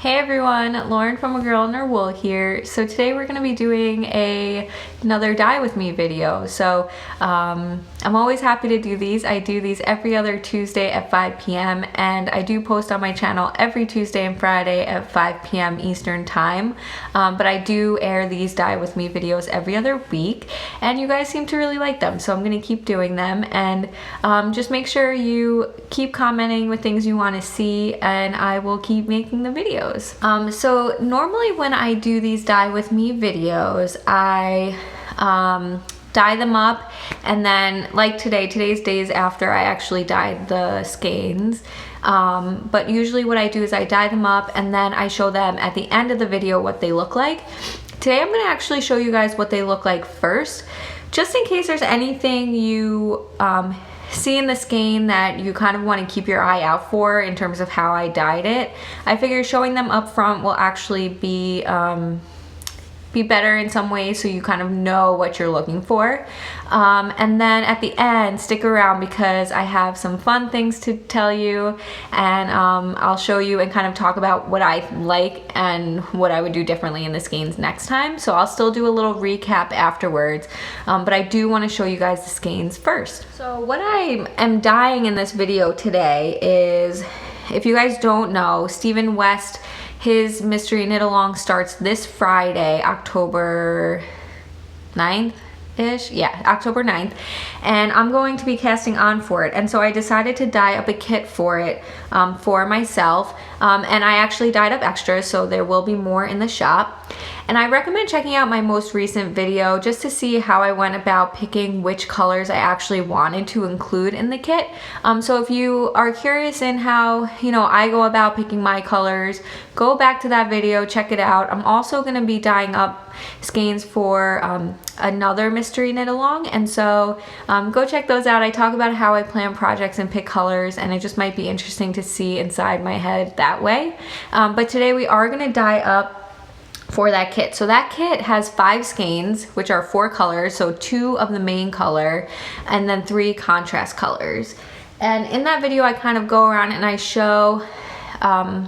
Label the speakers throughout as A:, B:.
A: Hey everyone, Lauren from A Girl and Her Wool here. So today we're going to be doing another dye with me video. So I'm always happy to do these. I do these every other Tuesday at 5 p.m. and I do post on my channel every Tuesday and Friday at 5 p.m. Eastern time. But I do air these dye with me videos every other week and you guys seem to really like them. So I'm going to keep doing them and just make sure you keep commenting with things you want to see and I will keep making the videos. So normally when I do these dye with me videos, I dye them up and then like today's days after I actually dyed the skeins. But usually what I do is I dye them up and then I show them at the end of the video what they look like. Today I'm going to actually show you guys what they look like first, just in case there's anything you see in the skein that you kind of want to keep your eye out for in terms of how I dyed it. I figure showing them up front will actually be better in some ways so you kind of know what you're looking for. And then at the end, stick around because I have some fun things to tell you and I'll show you and kind of talk about what I like and what I would do differently in the skeins next time. So I'll still do a little recap afterwards, but I do want to show you guys the skeins first. So what I am dyeing in this video today is, if you guys don't know, Stephen West, his mystery knit along starts this Friday, October 9th-ish? Yeah, October 9th. And I'm going to be casting on for it. And so I decided to dye up a kit for it for myself. And I actually dyed up extras, so there will be more in the shop. And I recommend checking out my most recent video just to see how I went about picking which colors I actually wanted to include in the kit. So if you are curious in how, I go about picking my colors, go back to that video, check it out. I'm also going to be dyeing up skeins for another mystery knit along, and so go check those out. I talk about how I plan projects and pick colors, and it just might be interesting to see inside my head that way. But today we are going to dye up for that kit. So that kit has 5 skeins, which are 4 colors, so 2 of the main color and then 3 contrast colors. And in that video I kind of go around and I show, I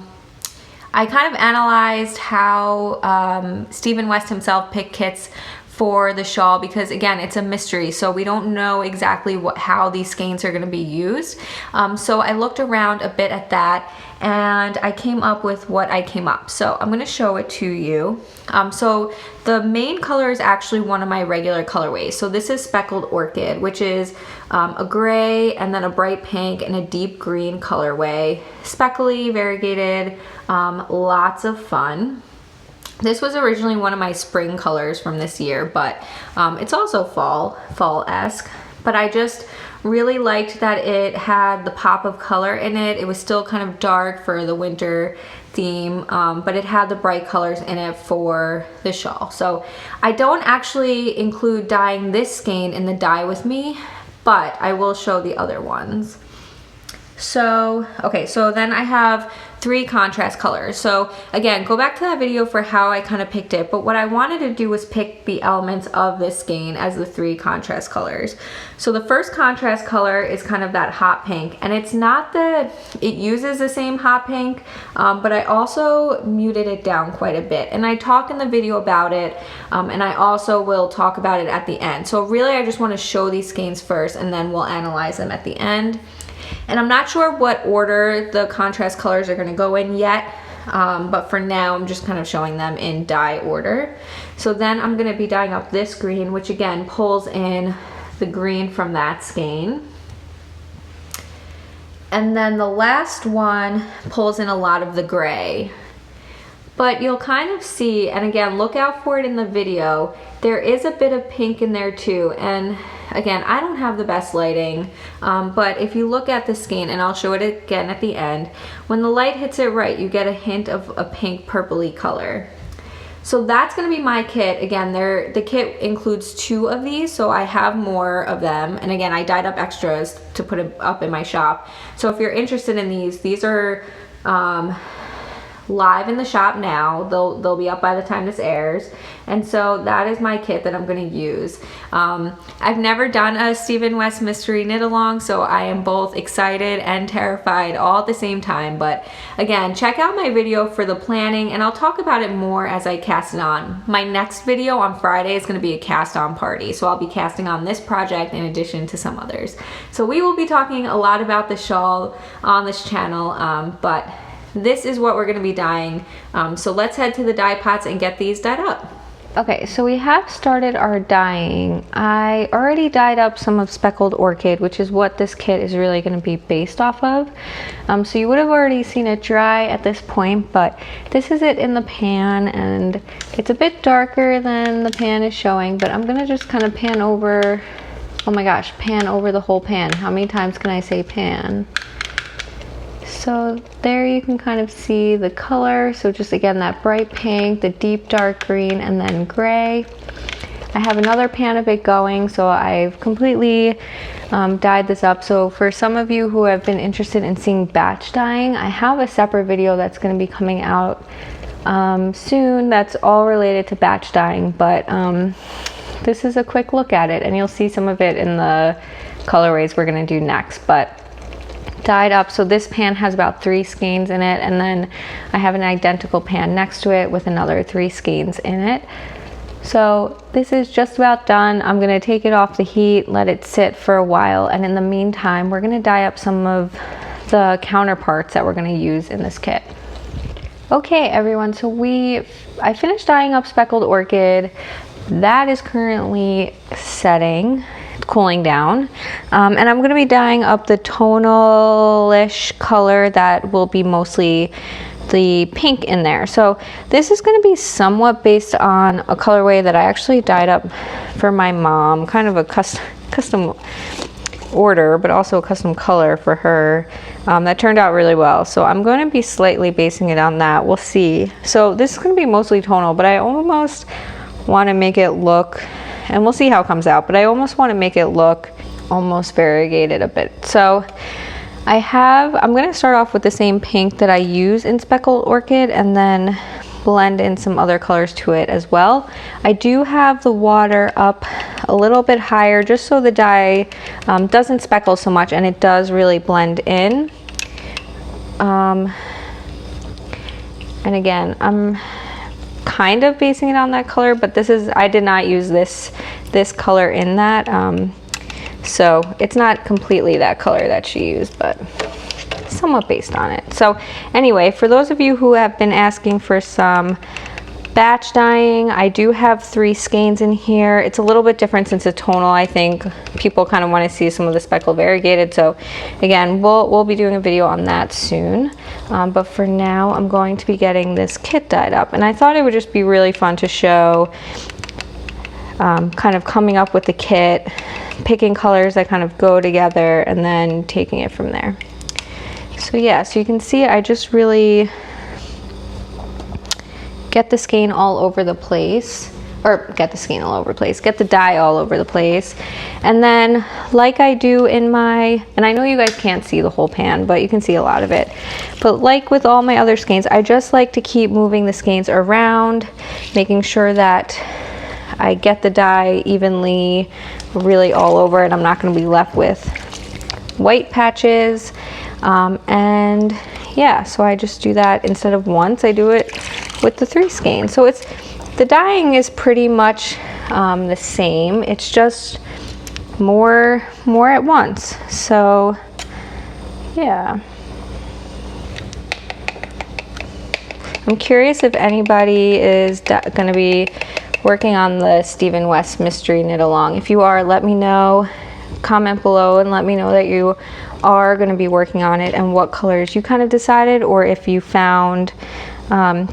A: kind of analyzed how Stephen West himself picked kits for the shawl, because again, it's a mystery, so we don't know exactly how these skeins are going to be used. So I looked around a bit at that and I came up with what I came up. So I'm going to show it to you. So the main color is actually one of my regular colorways. So this is Speckled Orchid, which is a gray and then a bright pink and a deep green colorway. Speckly, variegated, lots of fun. This was originally one of my spring colors from this year, but it's also fall-esque. But I just really liked that it had the pop of color in it. It was still kind of dark for the winter theme, but it had the bright colors in it for the shawl. So I don't actually include dyeing this skein in the dye with me, but I will show the other ones. So, okay, so then I have 3 contrast colors. So again, go back to that video for how I kind of picked it, but what I wanted to do was pick the elements of this skein as the 3 contrast colors. So the first contrast color is kind of that hot pink, and it's not that it uses the same hot pink, but I also muted it down quite a bit, and I talk in the video about it, and I also will talk about it at the end. So really I just want to show these skeins first and then we'll analyze them at the end. And I'm not sure what order the contrast colors are going to go in yet, but for now I'm just kind of showing them in dye order. So then I'm going to be dyeing up this green, which again pulls in the green from that skein. And then the last one pulls in a lot of the gray. But you'll kind of see, and again, look out for it in the video, there is a bit of pink in there too. And again, I don't have the best lighting, but if you look at the skein, and I'll show it again at the end, when the light hits it right, you get a hint of a pink purpley color. So that's going to be my kit. Again, the kit includes 2 of these, so I have more of them. And again, I dyed up extras to put it up in my shop. So if you're interested in these are live in the shop now. They'll be up by the time this airs. And so that is my kit that I'm going to use. I've never done a Stephen West mystery knit along, so I am both excited and terrified all at the same time. But again, check out my video for the planning, and I'll talk about it more as I cast it on. My next video on Friday is going to be a cast on party, so I'll be casting on this project in addition to some others. So we will be talking a lot about the shawl on this channel, but this is what we're going to be dyeing. So let's head to the dye pots and get these dyed up. Okay, so we have started our dyeing. I already dyed up some of Speckled Orchid, which is what this kit is really going to be based off of. So you would have already seen it dry at this point, but this is it in the pan, and it's a bit darker than the pan is showing, but I'm going to just kind of pan over, oh my gosh, pan over the whole pan. How many times can I say pan? So there you can kind of see the color. So just again, that bright pink, the deep dark green, and then gray. I have another pan of it going, so I've completely dyed this up. So for some of you who have been interested in seeing batch dyeing, I have a separate video that's going to be coming out soon that's all related to batch dyeing, but this is a quick look at it, and you'll see some of it in the colorways we're going to do next. But dyed up, so this pan has about 3 skeins in it, and then I have an identical pan next to it with another 3 skeins in it. So this is just about done. I'm going to take it off the heat, let it sit for a while, and in the meantime we're going to dye up some of the counterparts that we're going to use in this kit. Okay everyone, so I finished dyeing up Speckled Orchid. That is currently setting, cooling down, and I'm going to be dyeing up the tonal-ish color that will be mostly the pink in there. So this is going to be somewhat based on a colorway that I actually dyed up for my mom, kind of a custom order, but also a custom color for her that turned out really well. So I'm going to be slightly basing it on that. We'll see. So this is going to be mostly tonal, but I almost want to make it look, and we'll see how it comes out, but I almost want to make it look almost variegated a bit. So I'm going to start off with the same pink that I use in Speckled Orchid and then blend in some other colors to it as well. I do have the water up a little bit higher just so the dye doesn't speckle so much, and it does really blend in. And again, I'm kind of basing it on that color, but I did not use this color in that, so it's not completely that color that she used, but somewhat based on it. So anyway, for those of you who have been asking for some batch dyeing, I do have 3 skeins in here. It's a little bit different since it's tonal. I think people kind of want to see some of the speckled variegated, so again, we'll be doing a video on that soon. But for now, I'm going to be getting this kit dyed up, and I thought it would just be really fun to show kind of coming up with the kit, picking colors that kind of go together, and then taking it from there. So yeah, so you can see I just really get the skein all over the place, get the dye all over the place. And then like I do in and I know you guys can't see the whole pan, but you can see a lot of it. But like with all my other skeins, I just like to keep moving the skeins around, making sure that I get the dye evenly, really all over it. I'm not going to be left with white patches. And yeah, so I just do that instead of once, I do it with the 3 skeins. So the dyeing is pretty much the same. It's just more at once. So yeah. I'm curious if anybody is going to be working on the Stephen West mystery knit along. If you are, let me know. Comment below and let me know that you are going to be working on it and what colors you kind of decided, or if you found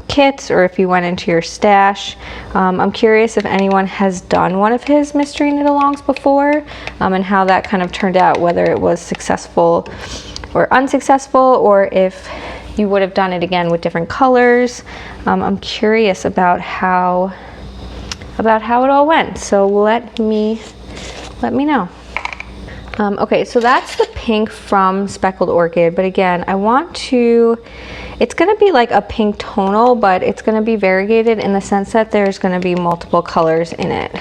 A: kits, or if you went into your stash. I'm curious if anyone has done one of his mystery knit alongs before, and how that kind of turned out, whether it was successful or unsuccessful, or if you would have done it again with different colors. I'm curious about how it all went, so let me know. Okay, so that's the pink from Speckled Orchid, but again, I want to, it's gonna be like a pink tonal, but it's gonna be variegated in the sense that there's gonna be multiple colors in it,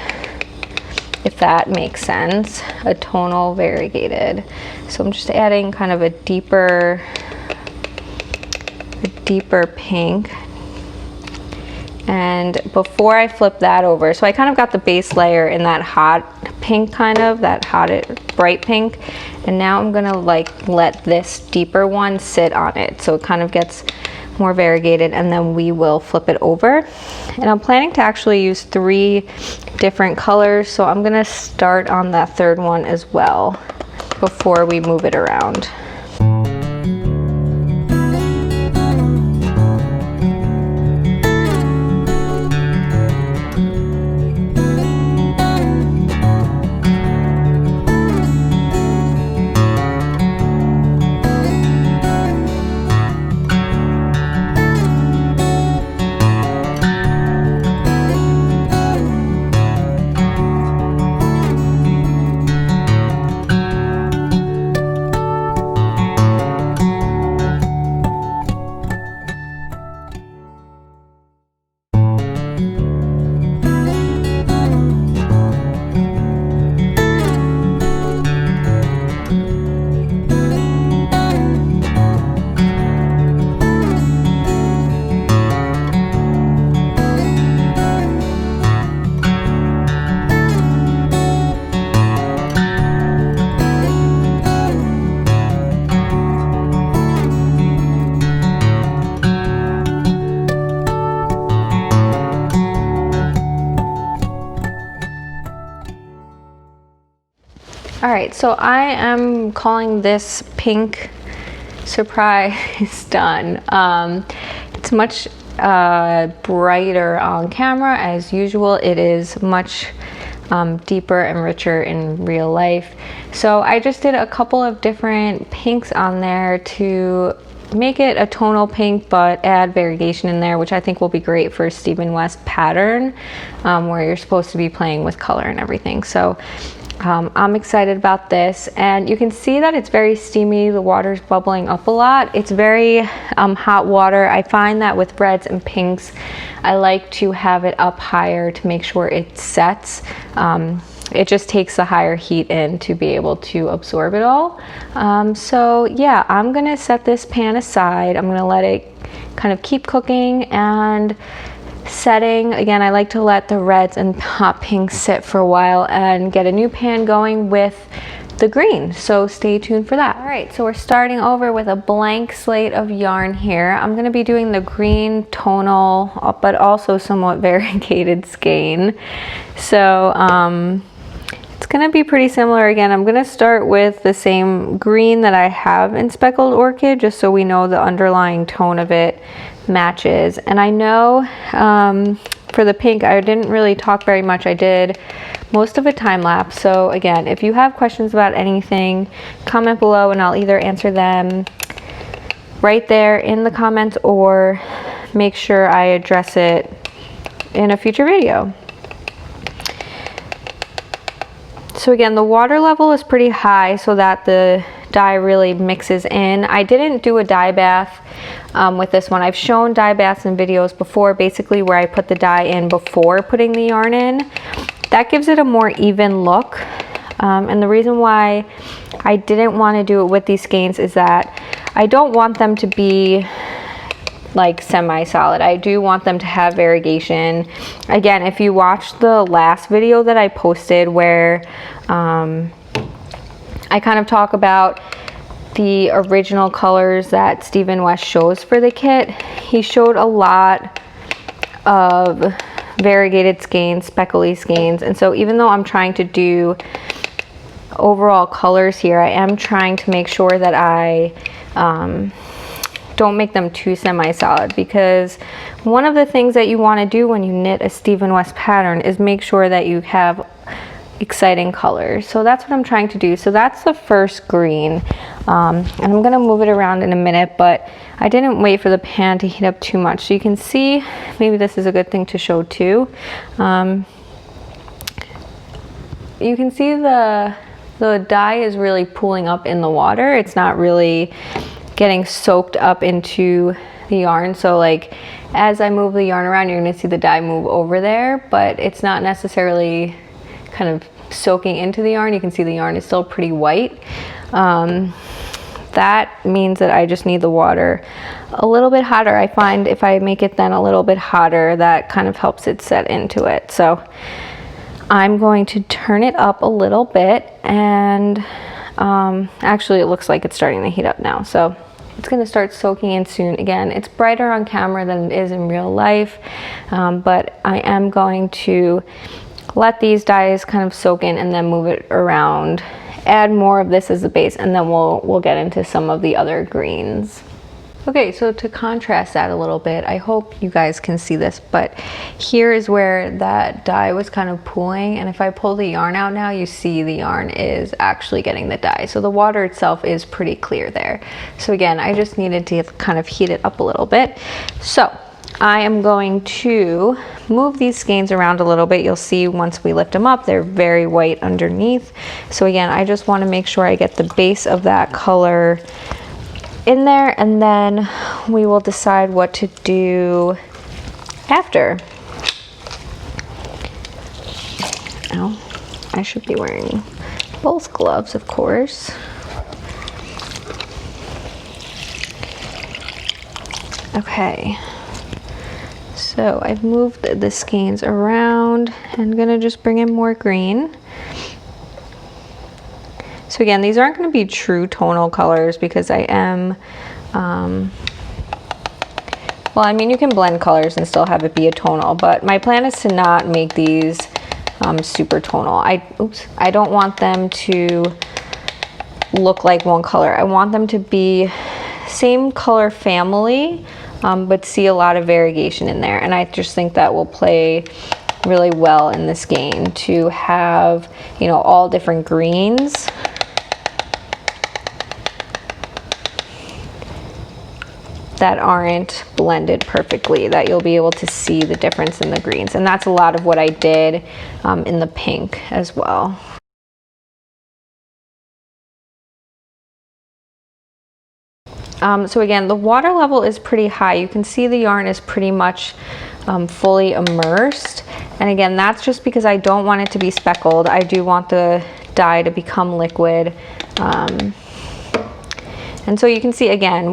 A: if that makes sense. A tonal variegated. So I'm just adding kind of a deeper pink. And before I flip that over, so I kind of got the base layer in that hot pink, kind of that hot bright pink, and now I'm gonna like let this deeper one sit on it so it kind of gets more variegated, and then we will flip it over. And I'm planning to actually use 3 different colors, so I'm gonna start on that third one as well before we move it around. All right, so I am calling this pink surprise done. It's much brighter on camera as usual. It is much deeper and richer in real life. So I just did a couple of different pinks on there to make it a tonal pink but add variegation in there, which I think will be great for Stephen West pattern, where you're supposed to be playing with color and everything. So I'm excited about this, and you can see that it's very steamy. The water's bubbling up a lot. It's very hot water. I find that with reds and pinks, I like to have it up higher to make sure it sets. It just takes the higher heat in to be able to absorb it all. So yeah, I'm gonna set this pan aside. I'm gonna let it kind of keep cooking and setting. Again, I like to let the reds and hot pinks sit for a while and get a new pan going with the green, so stay tuned for that. All right, so we're starting over with a blank slate of yarn here. I'm going to be doing the green tonal but also somewhat variegated skein. So it's going to be pretty similar. Again, I'm going to start with the same green that I have in Speckled Orchid, just so we know the underlying tone of it matches. And I know for the pink, I didn't really talk very much. I did most of a time lapse. So again, if you have questions about anything, comment below and I'll either answer them right there in the comments or make sure I address it in a future video. So again, the water level is pretty high so that the dye really mixes in. I didn't do a dye bath with this one. I've shown dye baths in videos before, basically where I put the dye in before putting the yarn in. That gives it a more even look. And the reason why I didn't want to do it with these skeins is that I don't want them to be like semi-solid. I do want them to have variegation. Again, if you watched the last video that I posted where I kind of talk about the original colors that Stephen West shows for the kit, he showed a lot of variegated skeins, speckly skeins, and so even though I'm trying to do overall colors here, I am trying to make sure that I don't make them too semi-solid, because one of the things that you want to do when you knit a Stephen West pattern is make sure that you have exciting colors. So that's what I'm trying to do. So that's the first green, and I'm gonna move it around in a minute, but I didn't wait for the pan to heat up too much. So you can see, maybe this is a good thing to show too. You can see the the dye is really pooling up in the water. It's not really getting soaked up into the yarn. So like as I move the yarn around, you're gonna see the dye move over there, but it's not necessarily kind of soaking into the yarn. You can see the yarn is still pretty white. That means that I just need the water a little bit hotter. I find if I make it then a little bit hotter, that kind of helps it set into it. So I'm going to turn it up a little bit, and actually it looks like it's starting to heat up now. So it's going to start soaking in soon. Again, it's brighter on camera than it is in real life, but I am going to let these dyes kind of soak in and then move it around, add more of this as the base, and then we'll get into some of the other greens. Okay, so to contrast that a little bit, I hope you guys can see this, but here is where that dye was kind of pooling, and if I pull the yarn out now, you see the yarn is actually getting the dye. So the water itself is pretty clear there. So again, I just needed to kind of heat it up a little bit. So I am going to move these skeins around a little bit. You'll see once we lift them up, they're very white underneath. So again, I just want to make sure I get the base of that color in there, and then we will decide what to do after. Now, I should be wearing both gloves, of course. Okay. So I've moved the skeins around. I'm gonna just bring in more green. So again, these aren't gonna be true tonal colors because I am, well, I mean, you can blend colors and still have it be a tonal, but my plan is to not make these super tonal. I don't want them to look like one color. I want them to be same color family, but see a lot of variegation in there. And I just think that will play really well in this skein to have, you know, all different greens. That aren't blended perfectly, that you'll be able to see the difference in the greens. And that's a lot of what I did in the pink as well. So again, the water level is pretty high. You can see the yarn is pretty much fully immersed. And again, that's just because I don't want it to be speckled. I do want the dye to become liquid. And so you can see again,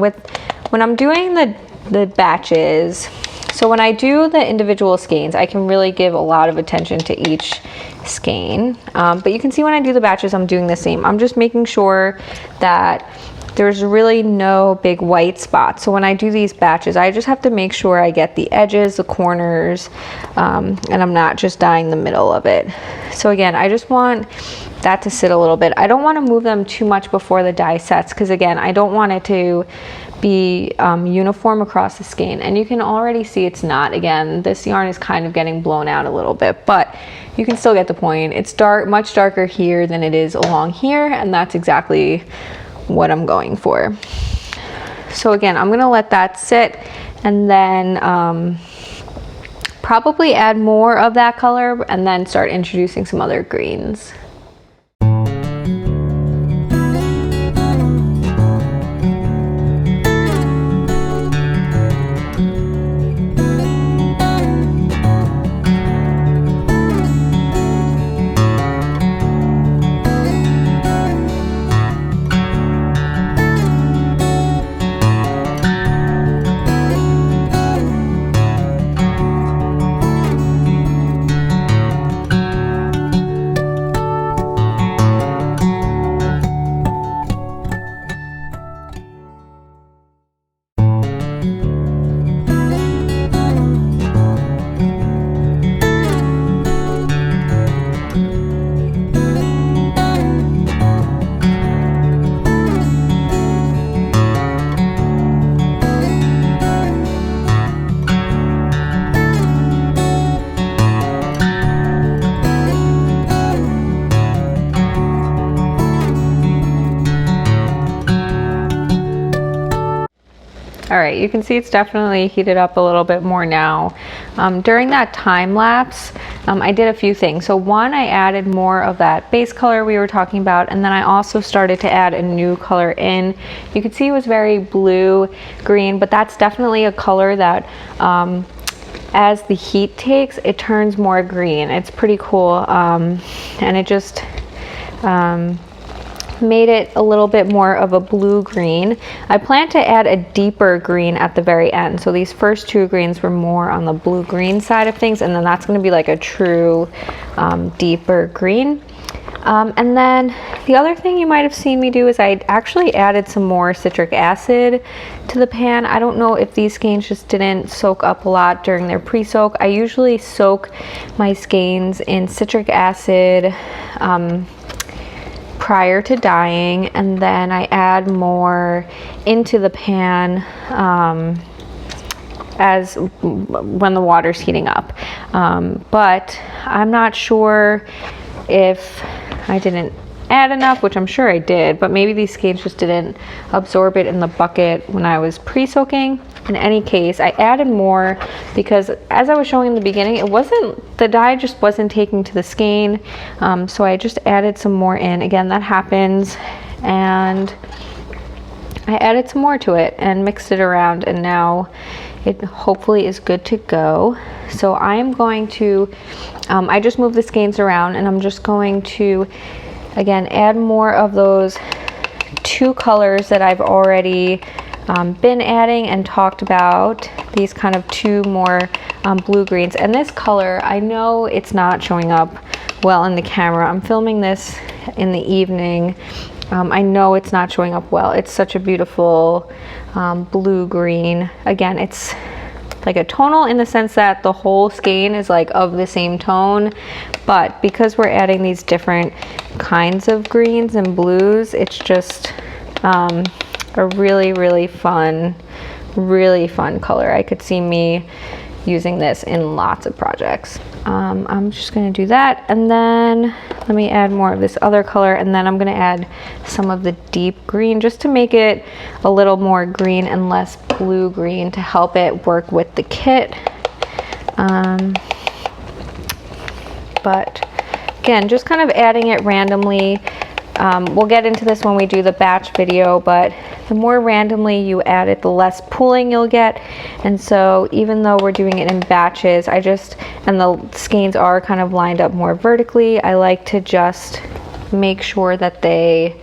A: when I'm doing the batches, so when I do the individual skeins, I can really give a lot of attention to each skein. But you can see when I do the batches, I'm doing the same. I'm just making sure that there's really no big white spots. So when I do these batches, I just have to make sure I get the edges, the corners, and I'm not just dyeing the middle of it. So again, I just want that to sit a little bit. I don't want to move them too much before the dye sets, because again, I don't want it to be uniform across the skein. And you can already see it's not. Again, this yarn is kind of getting blown out a little bit, but you can still get the point. It's dark, much darker here than it is along here, and that's exactly what I'm going for. So again, I'm gonna let that sit, and then probably add more of that color and then start introducing some other greens. All right, you can see it's definitely heated up a little bit more now. during that time lapse, I did a few things. So one, I added more of that base color we were talking about, and then I also started to add a new color in. You could see it was very blue green, but that's definitely a color that as the heat takes, it turns more green. It's pretty cool, and it just made it a little bit more of a blue green. I plan to add a deeper green at the very end. So these first two greens were more on the blue green side of things, and then that's going to be like a true deeper green. And then the other thing you might have seen me do is I actually added some more citric acid to the pan. I don't know if these skeins just didn't soak up a lot during their pre-soak. I usually soak my skeins in citric acid prior to dyeing, and then I add more into the pan when the water's heating up. But I'm not sure if I didn't add enough, which I'm sure I did, but maybe these skeins just didn't absorb it in the bucket when I was pre-soaking. In any case, I added more because, as I was showing in the beginning, the dye just wasn't taking to the skein, so I just added some more in. Again, that happens, and I added some more to it and mixed it around, and now it hopefully is good to go. So I am going to, I just moved the skeins around, and I'm just going to, again, add more of those two colors that I've already been adding and talked about, these kind of two more blue greens. And this color, I know it's not showing up well in the camera. I'm filming this in the evening. I know it's not showing up well. It's such a beautiful blue green. Again, it's like a tonal in the sense that the whole skein is like of the same tone, but because we're adding these different kinds of greens and blues, it's just a really fun color. I could see me using this in lots of projects. I'm just going to do that, and then let me add more of this other color, and then I'm going to add some of the deep green just to make it a little more green and less blue green to help it work with the kit. But again, just kind of adding it randomly. We'll get into this when we do the batch video, but the more randomly you add it, the less pooling you'll get. And so even though we're doing it in batches, and the skeins are kind of lined up more vertically, I like to just make sure that they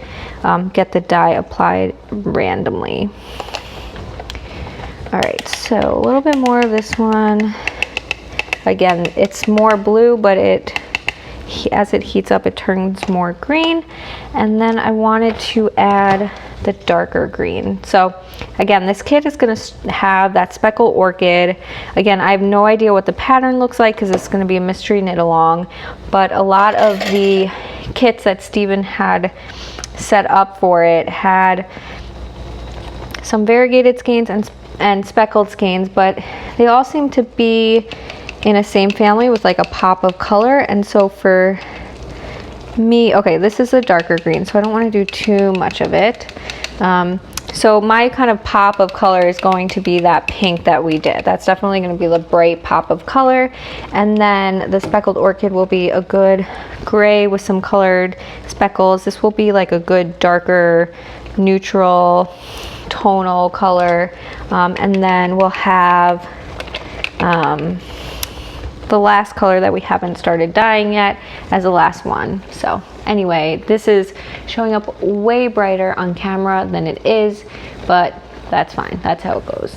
A: get the dye applied randomly. All right, so a little bit more of this one. Again, it's more blue, but as it heats up, it turns more green. And then I wanted to add the darker green. So again, this kit is going to have that speckled orchid. Again, I have no idea what the pattern looks like because it's going to be a mystery knit along, but a lot of the kits that Steven had set up for it had some variegated skeins and speckled skeins, but they all seem to be in a same family with like a pop of color. And so for me, okay, this is a darker green, so I don't want to do too much of it. So my kind of pop of color is going to be that pink that we did. That's definitely going to be the bright pop of color. And then the speckled orchid will be a good gray with some colored speckles. This will be like a good darker neutral tonal color. And then we'll have the last color that we haven't started dyeing yet as the last one. So anyway, this is showing up way brighter on camera than it is, but that's fine. That's how it goes.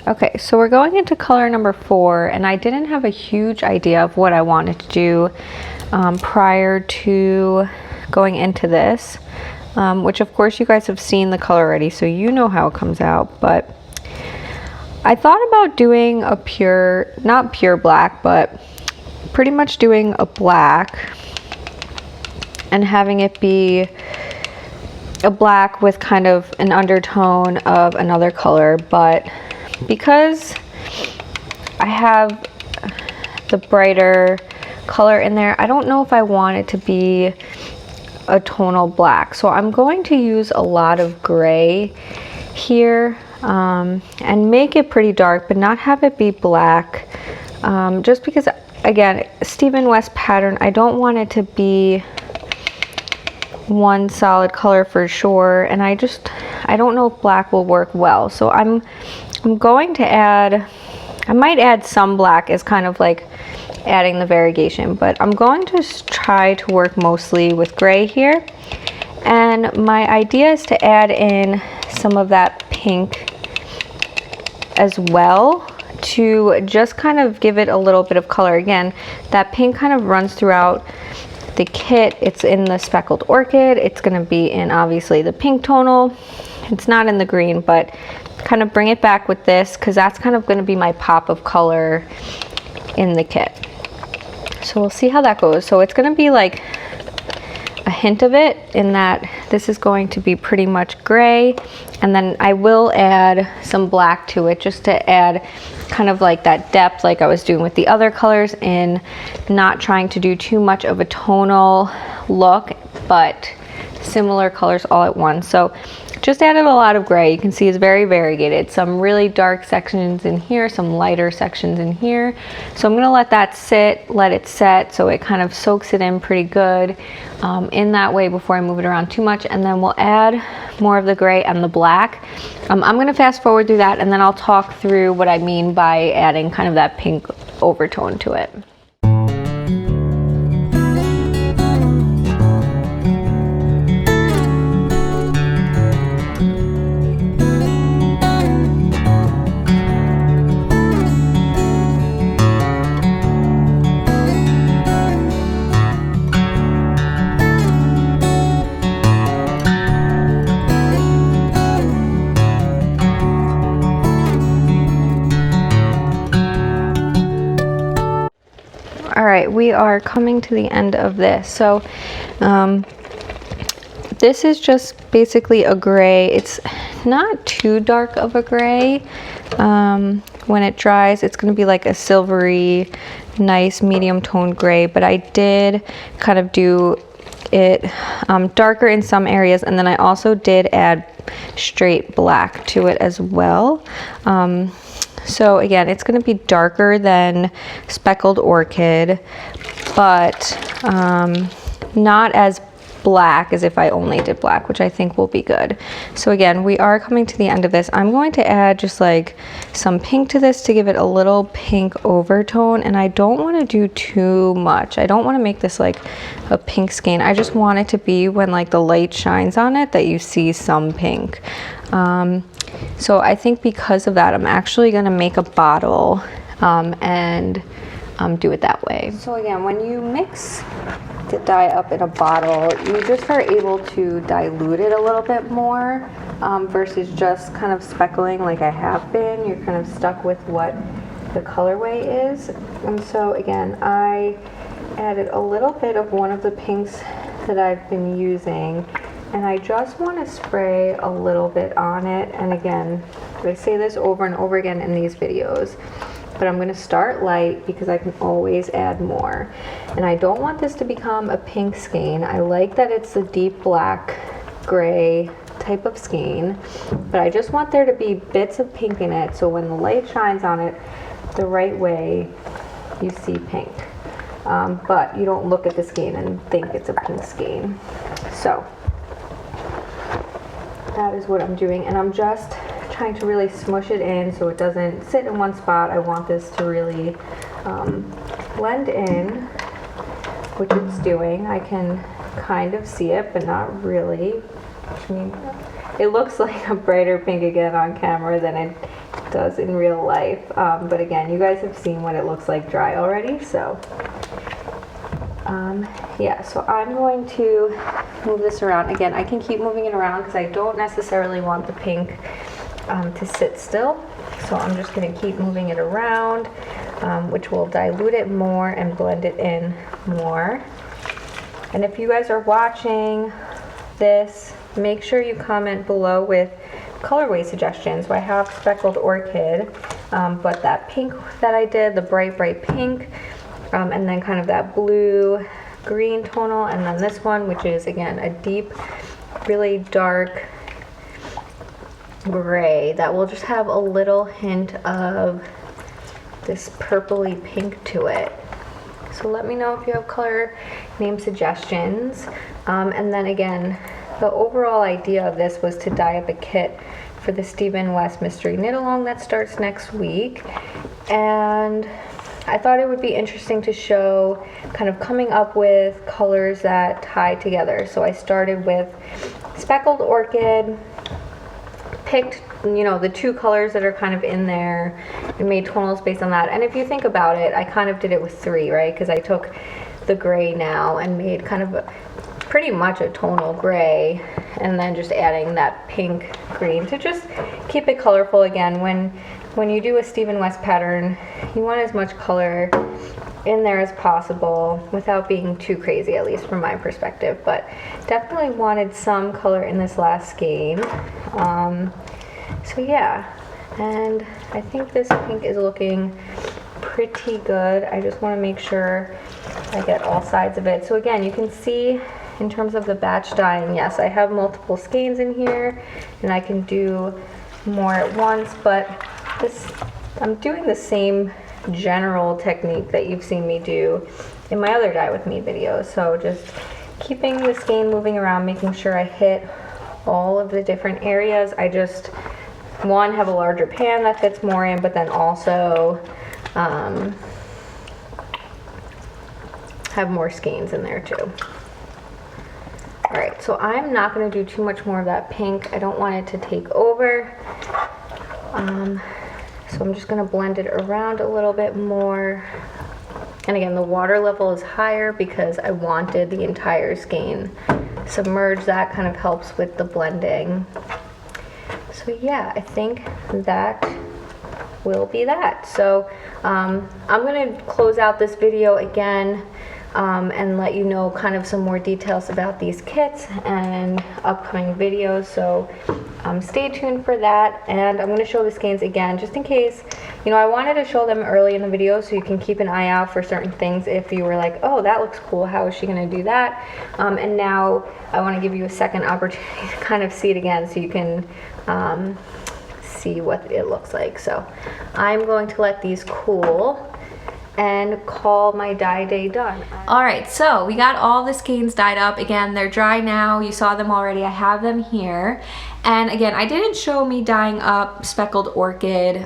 A: Okay, so we're going into color number 4, and I didn't have a huge idea of what I wanted to do prior to going into this, which of course you guys have seen the color already, so you know how it comes out. But I thought about doing a pure, not pure black, but pretty much doing a black and having it be a black with kind of an undertone of another color, but because I have the brighter color in there, I don't know if I want it to be a tonal black. So I'm going to use a lot of gray here and make it pretty dark, but not have it be black. Just because, again, Stephen West pattern, I don't want it to be one solid color for sure, and I don't know if black will work well. So I'm going to add, I might add some black as kind of like adding the variegation, but I'm going to try to work mostly with gray here. And my idea is to add in some of that pink as well to just kind of give it a little bit of color. Again, that pink kind of runs throughout the kit. It's in the speckled orchid. It's going to be in obviously the pink tonal. It's not in the green, but kind of bring it back with this because that's kind of going to be my pop of color in the kit. So we'll see how that goes. So it's going to be like a hint of it in that this is going to be pretty much gray, and then I will add some black to it just to add kind of like that depth like I was doing with the other colors, in not trying to do too much of a tonal look but similar colors all at once. So just added a lot of gray. You can see it's very variegated. Some really dark sections in here, some lighter sections in here. So I'm gonna let that sit, let it set so it kind of soaks it in pretty good in that way before I move it around too much. And then we'll add more of the gray and the black. I'm gonna fast forward through that and then I'll talk through what I mean by adding kind of that pink overtone to it. Alright, we are coming to the end of this. So this is just basically a gray. It's not too dark of a gray. When it dries, it's going to be like a silvery, nice medium tone gray, but I did kind of do it darker in some areas, and then I also did add straight black to it as well. So again, it's going to be darker than speckled orchid, but not as black as if I only did black, which I think will be good. So again, we are coming to the end of this. I'm going to add just like some pink to this to give it a little pink overtone, and I don't want to do too much. I don't want to make this like a pink skein. I just want it to be when like the light shines on it that you see some pink. So I think because of that, I'm actually going to make a bottle and do it that way. So again, when you mix the dye up in a bottle, you just are able to dilute it a little bit more versus just kind of speckling like I have been. You're kind of stuck with what the colorway is. And so again, I added a little bit of one of the pinks that I've been using, and I just want to spray a little bit on it. And again, I say this over and over again in these videos, but I'm going to start light because I can always add more. And I don't want this to become a pink skein. I like that it's a deep black gray type of skein, but I just want there to be bits of pink in it, so when the light shines on it the right way, you see pink. But you don't look at the skein and think it's a pink skein. So that is what I'm doing, and I'm just trying to really smush it in so it doesn't sit in one spot. I want this to really blend in, which it's doing. I can kind of see it, but not really. I mean, it looks like a brighter pink again on camera than it does in real life. But again, you guys have seen what it looks like dry already, so yeah, so I'm going to move this around. Again, I can keep moving it around because I don't necessarily want the pink to sit still. So I'm just going to keep moving it around, which will dilute it more and blend it in more. And if you guys are watching this, make sure you comment below with colorway suggestions. So I have speckled orchid, but that pink that I did, the bright pink, and then kind of that blue green tonal, and then this one, which is again a deep, really dark gray that will just have a little hint of this purpley pink to it. So let me know if you have color name suggestions. And then again, the overall idea of this was to dye up a kit for the Stephen West Mystery Knit Along that starts next week. And I thought it would be interesting to show kind of coming up with colors that tie together. So I started with speckled orchid, picked, you know, the two colors that are kind of in there and made tonals based on that. And if you think about it, I kind of did it with three, right? Because I took the gray now and made kind of pretty much a tonal gray, and then just adding that pink green to just keep it colorful. Again, when you do a Stephen West pattern, you want as much color in there as possible without being too crazy, at least from my perspective. But definitely wanted some color in this last skein. So yeah, and I think this pink is looking pretty good. I just want to make sure I get all sides of it. So again, you can see in terms of the batch dyeing, yes, I have multiple skeins in here and I can do more at once, but I'm doing the same general technique that you've seen me do in my other Dye With Me videos. So just keeping the skein moving around, making sure I hit all of the different areas. I just, one, have a larger pan that fits more in, but then also have more skeins in there too. Alright, so I'm not going to do too much more of that pink. I don't want it to take over. So I'm just going to blend it around a little bit more. And again, the water level is higher because I wanted the entire skein submerged. That kind of helps with the blending. So yeah, I think that will be that. So I'm going to close out this video again and let you know kind of some more details about these kits and upcoming videos. So stay tuned for that, and I'm going to show the skeins again just in case. You know, I wanted to show them early in the video so you can keep an eye out for certain things if you were like, oh, that looks cool, how is she going to do that? And now I want to give you a second opportunity to kind of see it again so you can see what it looks like. So I'm going to let these cool and call my dye day done. Alright, so we got all the skeins dyed up. Again, they're dry now. You saw them already. I have them here. And again, I didn't show me dyeing up speckled orchid.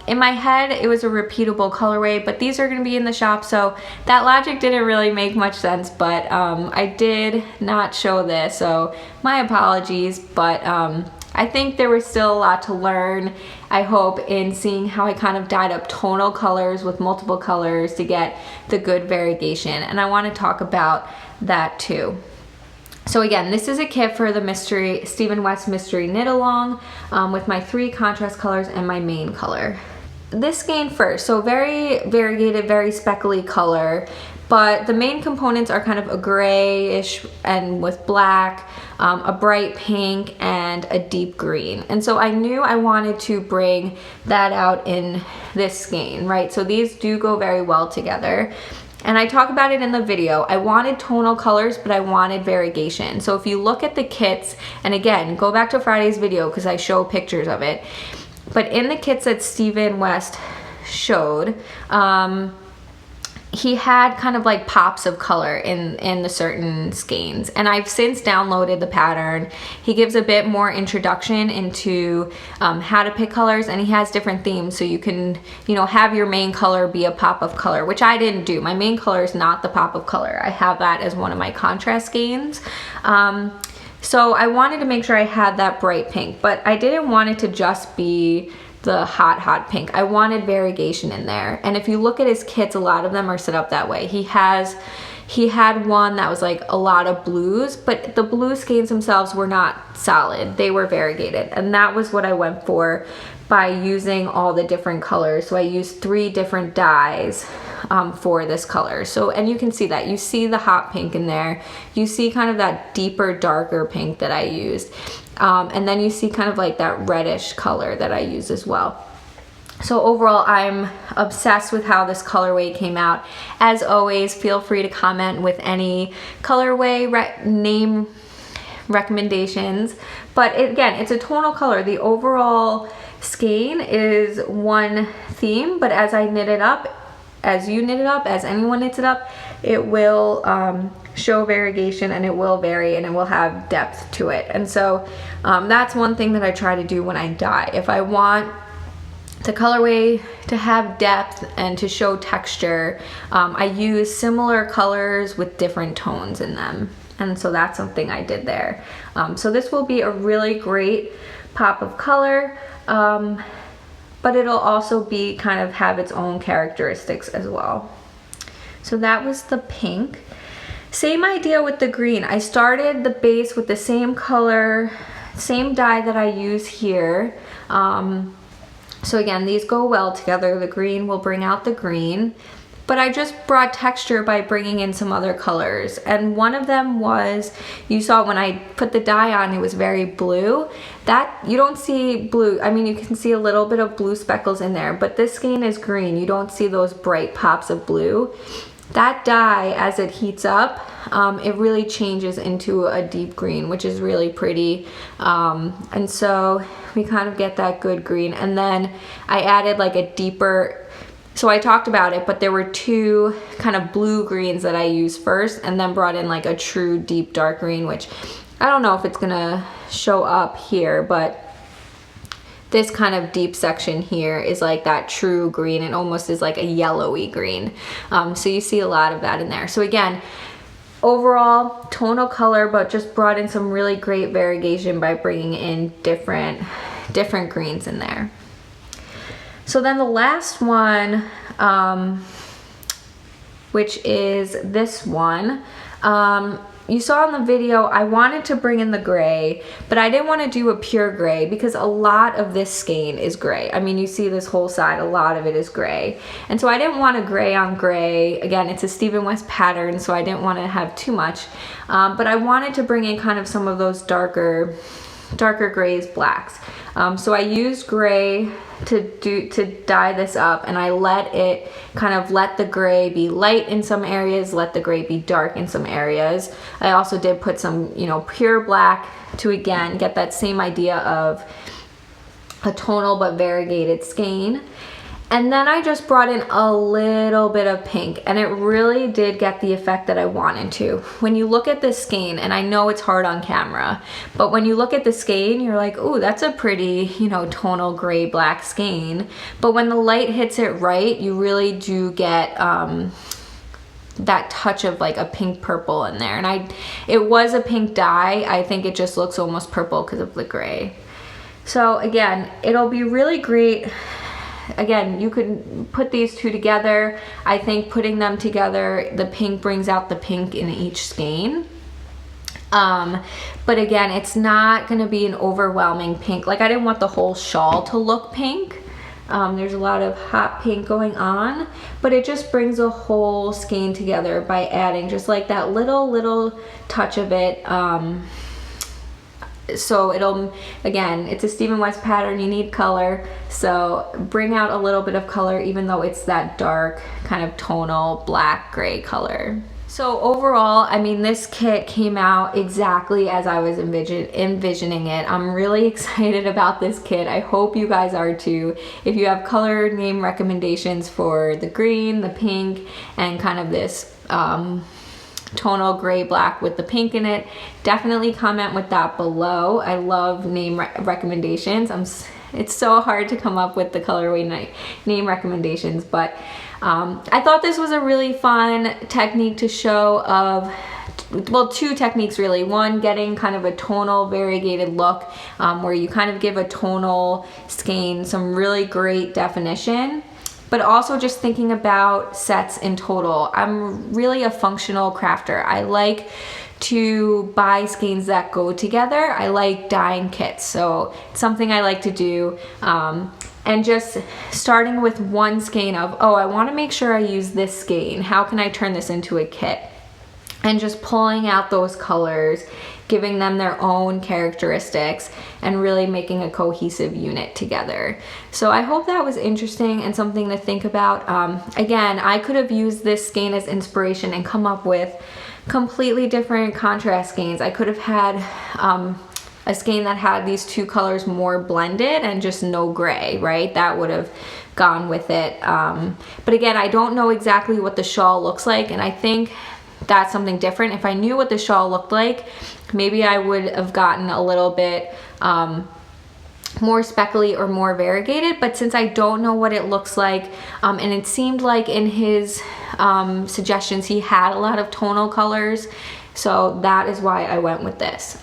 A: In my head, it was a repeatable colorway, but these are going to be in the shop, so that logic didn't really make much sense, but I did not show this, so my apologies, but I think there was still a lot to learn, I hope, in seeing how I kind of dyed up tonal colors with multiple colors to get the good variegation, and I want to talk about that too. So again, this is a kit for the Stephen West Mystery Knit Along with my 3 contrast colors and my main color. This skein first, so very variegated, very speckly color, but the main components are kind of a grayish and with black, a bright pink, and a deep green. And so I knew I wanted to bring that out in this skein, right? So these do go very well together. And I talk about it in the video. I wanted tonal colors, but I wanted variegation. So if you look at the kits, and again, go back to Friday's video because I show pictures of it. But in the kits that Stephen West showed, he had kind of like pops of color in the certain skeins, and I've since downloaded the pattern. He gives a bit more introduction into how to pick colors, and he has different themes, so you can, you know, have your main color be a pop of color, which I didn't do. My main color is not the pop of color. I have that as one of my contrast skeins. So I wanted to make sure I had that bright pink, but I didn't want it to just be the hot pink. I wanted variegation in there. And if you look at his kits, a lot of them are set up that way. He had one that was like a lot of blues, but the blue skeins themselves were not solid. They were variegated. And that was what I went for by using all the different colors. So I used 3 different dyes for this color. So, and you can see that. You see the hot pink in there. You see kind of that deeper, darker pink that I used. And then you see kind of like that reddish color that I use as well. So overall, I'm obsessed with how this colorway came out. As always, feel free to comment with any colorway name recommendations. But again, it's a tonal color. The overall skein is one theme, but as I knit it up, as you knit it up, as anyone knits it up, it will show variegation, and it will vary, and it will have depth to it. And so that's one thing that I try to do when I dye. If I want the colorway to have depth and to show texture, I use similar colors with different tones in them. And so that's something I did there. So this will be a really great pop of color, but it'll also be kind of have its own characteristics as well. So that was the pink. Same idea with the green. I started the base with the same color, same dye that I use here. So again, these go well together. The green will bring out the green, but I just brought texture by bringing in some other colors. And one of them was, you saw when I put the dye on, it was very blue. That, you don't see blue. I mean, you can see a little bit of blue speckles in there, but this skein is green. You don't see those bright pops of blue. That dye, as it heats up, it really changes into a deep green, which is really pretty. And so we kind of get that good green. And then I added like a deeper, so I talked about it, but there were two kind of blue greens that I used first, and then brought in like a true deep dark green, which I don't know if it's gonna show up here, but this kind of deep section here is like that true green, and almost is like a yellowy green. So you see a lot of that in there. So again, overall tonal color, but just brought in some really great variegation by bringing in different greens in there. So then the last one, which is this one, you saw in the video, I wanted to bring in the gray, but I didn't want to do a pure gray because a lot of this skein is gray. I mean, you see this whole side, a lot of it is gray. And so I didn't want a gray on gray. Again, it's a Stephen West pattern, so I didn't want to have too much. But I wanted to bring in kind of some of those darker grays, blacks. So I used gray to dye this up, and I let the gray be light in some areas, let the gray be dark in some areas. I also did put some, pure black to again get that same idea of a tonal but variegated skein. And then I just brought in a little bit of pink, and it really did get the effect that I wanted to. When you look at this skein, and I know it's hard on camera, but when you look at the skein, you're like, ooh, that's a pretty, tonal gray black skein. But when the light hits it right, you really do get that touch of like a pink purple in there. And it was a pink dye. I think it just looks almost purple because of the gray. So again, it'll be really great. Again, you could put these two together. I think putting them together, the pink brings out the pink in each skein. But again, it's not gonna be an overwhelming pink. Like, I didn't want the whole shawl to look pink. There's a lot of hot pink going on, but it just brings a whole skein together by adding just like that little touch of it. So it'll, again, it's a Stephen West pattern, you need color, so bring out a little bit of color even though it's that dark kind of tonal black gray color. So overall, I mean, this kit came out exactly as I was envisioning it. I'm really excited about this kit. I hope you guys are too. If you have color name recommendations for the green, the pink, and kind of this tonal gray black with the pink in it, definitely comment with that below. I love name recommendations. It's so hard to come up with the colorway name recommendations, but I thought this was a really fun technique to show of, well, two techniques really. One, getting kind of a tonal variegated look where you kind of give a tonal skein some really great definition, but also just thinking about sets in total. I'm really a functional crafter. I like to buy skeins that go together. I like dyeing kits, so it's something I like to do. And just starting with one skein of, oh, I want to make sure I use this skein. How can I turn this into a kit? and just pulling out those colors, giving them their own characteristics, and really making a cohesive unit together. So I hope that was interesting and something to think about. Again, I could have used this skein as inspiration and come up with completely different contrast skeins. I could have had a skein that had these two colors more blended and just no gray, right? That would have gone with it. But again, I don't know exactly what the shawl looks like, and I think that's something different. If I knew what the shawl looked like, maybe I would have gotten a little bit more speckly or more variegated, but since I don't know what it looks like, and it seemed like in his suggestions he had a lot of tonal colors, so that is why I went with this.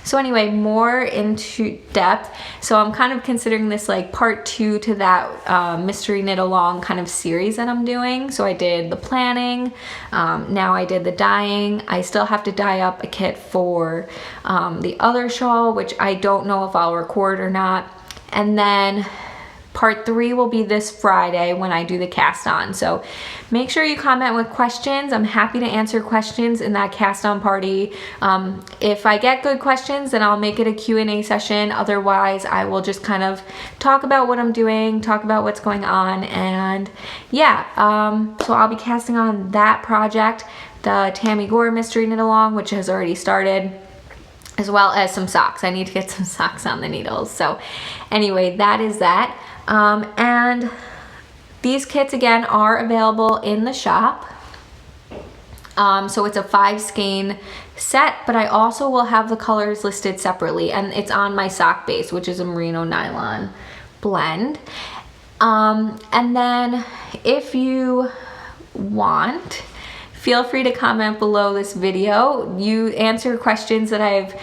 A: So anyway, more into depth. So I'm kind of considering this like part 2 to that mystery knit along kind of series that I'm doing. So I did the planning, now I did the dyeing. I still have to dye up a kit for the other shawl, which I don't know if I'll record or not. And then part 3 will be this Friday when I do the cast on. So make sure you comment with questions. I'm happy to answer questions in that cast on party. If I get good questions, then I'll make it a Q&A session. Otherwise, I will just kind of talk about what I'm doing, talk about what's going on, and yeah. So I'll be casting on that project, the Tammy Gore mystery knit along, which has already started, as well as some socks. I need to get some socks on the needles. So anyway, that is that. And these kits again are available in the shop. So it's a 5 skein set, but I also will have the colors listed separately, and it's on my sock base, which is a merino nylon blend. And then if you want, feel free to comment below this video. You answer questions that I've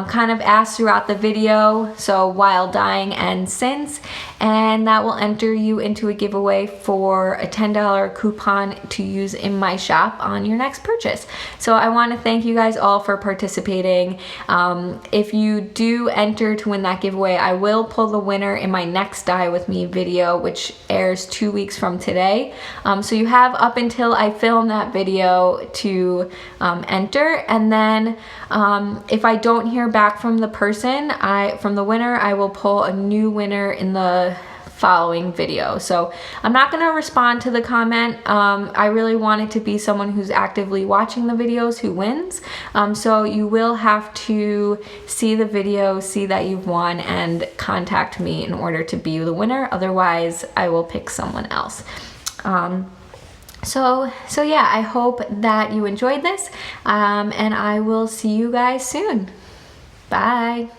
A: kind of asked throughout the video, so while dyeing and since, and that will enter you into a giveaway for a $10 coupon to use in my shop on your next purchase. So I want to thank you guys all for participating. If you do enter to win that giveaway, I will pull the winner in my next Dye With Me video, which airs 2 weeks from today. So you have up until I film that video to enter, and then if I don't hear back from the person, from the winner, I will pull a new winner in the following video. So I'm not going to respond to the comment. I really want it to be someone who's actively watching the videos who wins. So you will have to see the video, see that you've won, and contact me in order to be the winner. Otherwise, I will pick someone else. So yeah, I hope that you enjoyed this, and I will see you guys soon. Bye.